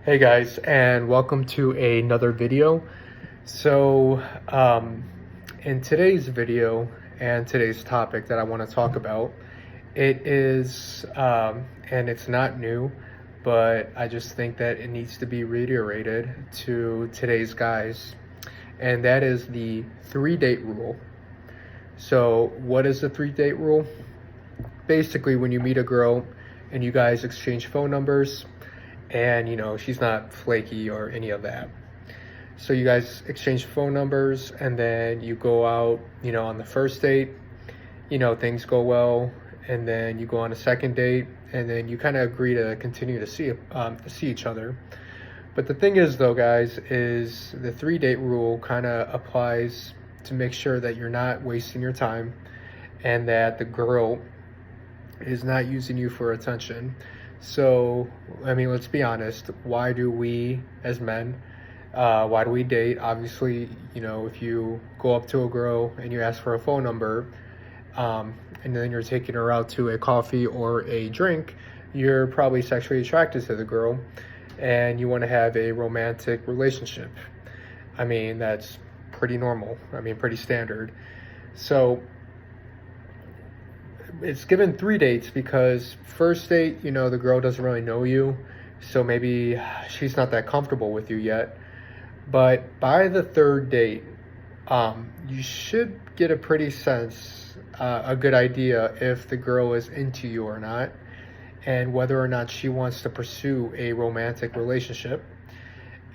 Hey guys, and welcome to another video. So, in today's video and today's topic that I want to talk about, it is, and it's not new, but I just think that it needs to be reiterated to today's guys, and that is the 3-date rule. So, what is the 3-date rule? Basically, when you meet a girl and you guys exchange phone numbers, and she's not flaky or any of that, so you guys exchange phone numbers and then you go out, on the first date, things go well, and then you go on a second date, and then you kind of agree to continue to see each other. But the thing is, though, guys, is the 3-date rule kind of applies to make sure that you're not wasting your time and that the girl is not using you for attention. So, I mean, let's be honest. Why do we, as men, why do we date? Obviously, if you go up to a girl and you ask for a phone number, and then you're taking her out to a coffee or a drink, you're probably sexually attracted to the girl and you want to have a romantic relationship. I mean, that's pretty normal. I mean, pretty standard. So, it's given 3 dates because first date, the girl doesn't really know you, so maybe she's not that comfortable with you yet. But by the 3rd date, you should get a pretty sense, a good idea if the girl is into you or not, and whether or not she wants to pursue a romantic relationship.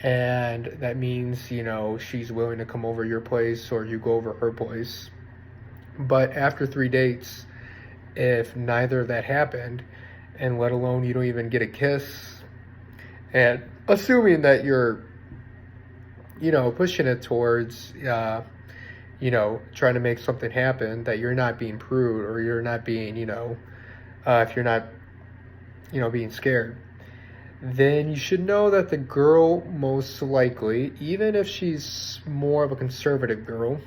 And that means, she's willing to come over your place or you go over her place. But after 3 dates, if neither of that happened, and let alone you don't even get a kiss, and assuming that you're, pushing it towards, trying to make something happen, that you're not being prude or you're not being, if you're not, being scared, then you should know that the girl most likely, even if she's more of a conservative girl,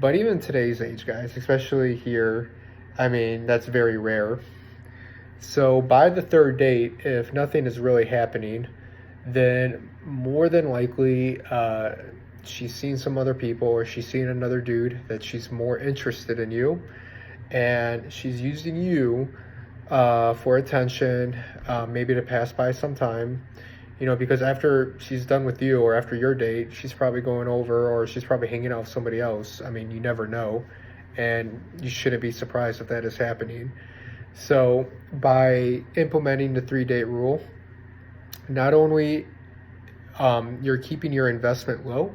but even today's age, guys, especially here, I mean, that's very rare. So by the 3rd date, if nothing is really happening, then more than likely she's seen some other people or she's seen another dude that she's more interested in you, and she's using you for attention, maybe to pass by some time, because after she's done with you or after your date, she's probably going over or she's probably hanging out with somebody else. I mean, you never know, and you shouldn't be surprised if that is happening. So by implementing the 3-date rule, not only you're keeping your investment low,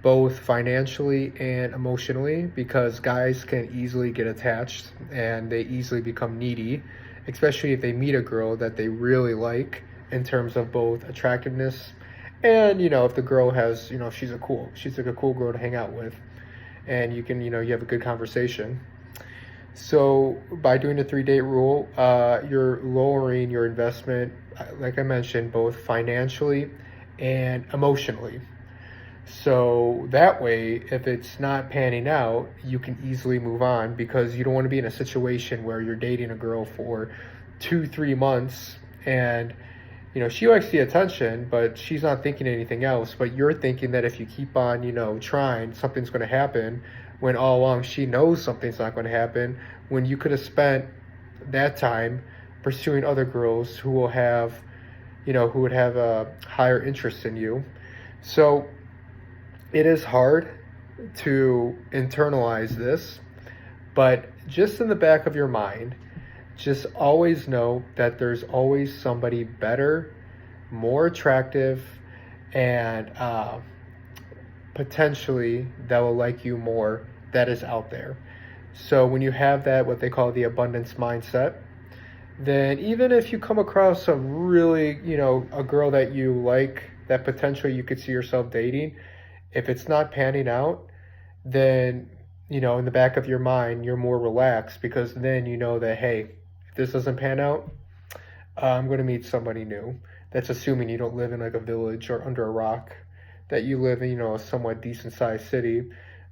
both financially and emotionally, because guys can easily get attached and they easily become needy, especially if they meet a girl that they really like in terms of both attractiveness and, if the girl has, she's like a cool girl to hang out with, and you can, you have a good conversation. So by doing the 3-date rule, you're lowering your investment, like I mentioned, both financially and emotionally. So that way, if it's not panning out, you can easily move on, because you don't want to be in a situation where you're dating a girl for 2-3 months and she likes the attention, but she's not thinking anything else. But you're thinking that if you keep on, trying, something's going to happen, when all along she knows something's not going to happen, when you could have spent that time pursuing other girls who will have, who would have a higher interest in you. So it is hard to internalize this, but just in the back of your mind, just always know that there's always somebody better, more attractive, and potentially that will like you more, that is out there. So when you have that, what they call the abundance mindset, then even if you come across a really, a girl that you like, that potentially you could see yourself dating, if it's not panning out, then, in the back of your mind, you're more relaxed, because then you know that, hey, if this doesn't pan out, I'm going to meet somebody new. That's assuming you don't live in like a village or under a rock, that you live in, a somewhat decent sized city.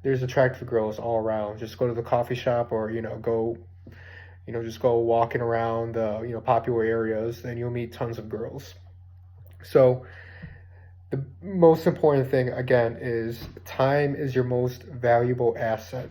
There's attractive girls all around. Just go to the coffee shop or, just go walking around the, popular areas, and you'll meet tons of girls. So the most important thing, again, is time is your most valuable asset.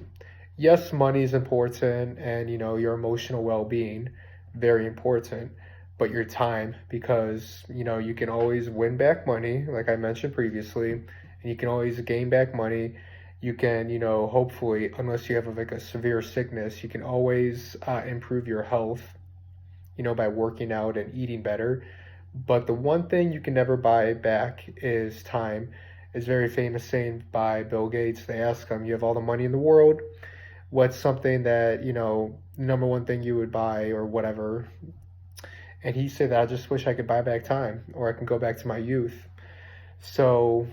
Yes, money is important and, your emotional well-being, very important, but your time, because, you can always win back money, like I mentioned previously, and you can always gain back money. You can, hopefully, unless you have like a severe sickness, you can always improve your health, by working out and eating better. But the one thing you can never buy back is time. It's very famous saying by Bill Gates. They ask him, "You have all the money in the world. What's something that, number one thing you would buy or whatever?" And he said that I just wish I could buy back time or I can go back to my youth. So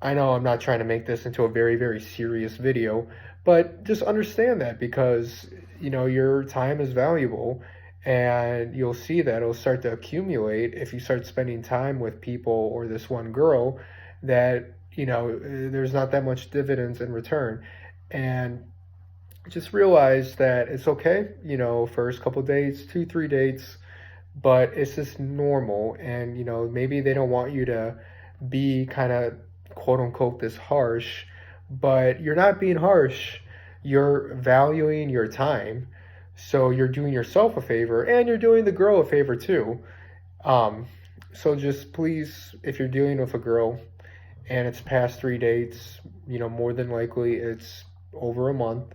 I know I'm not trying to make this into a very, very serious video, but just understand that because, your time is valuable and you'll see that it'll start to accumulate if you start spending time with people or this one girl that, there's not that much dividends in return. And just realize that it's okay, first couple dates, 2, 3 dates, but it's just normal. And, maybe they don't want you to be kind of quote unquote this harsh, but you're not being harsh. You're valuing your time. So you're doing yourself a favor and you're doing the girl a favor too. Um, so just please, if you're dealing with a girl and it's past 3 dates, more than likely it's over a month,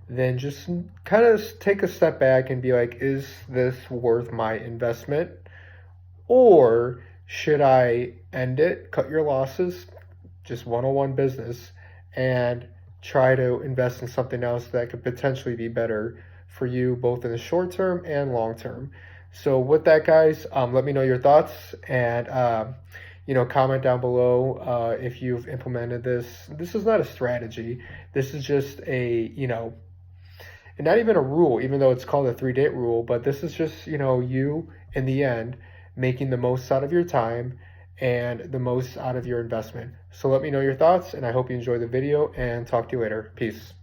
then just kind of take a step back and be like, is this worth my investment? Or should I end it, cut your losses, just one-on-one business, and try to invest in something else that could potentially be better for you both in the short term and long term? So with that, guys, let me know your thoughts and comment down below if you've implemented this. This is not a strategy. This is just and not even a rule, even though it's called a 3-date rule, but this is just, you in the end making the most out of your time and the most out of your investment. So let me know your thoughts, and I hope you enjoy the video, and talk to you later. Peace.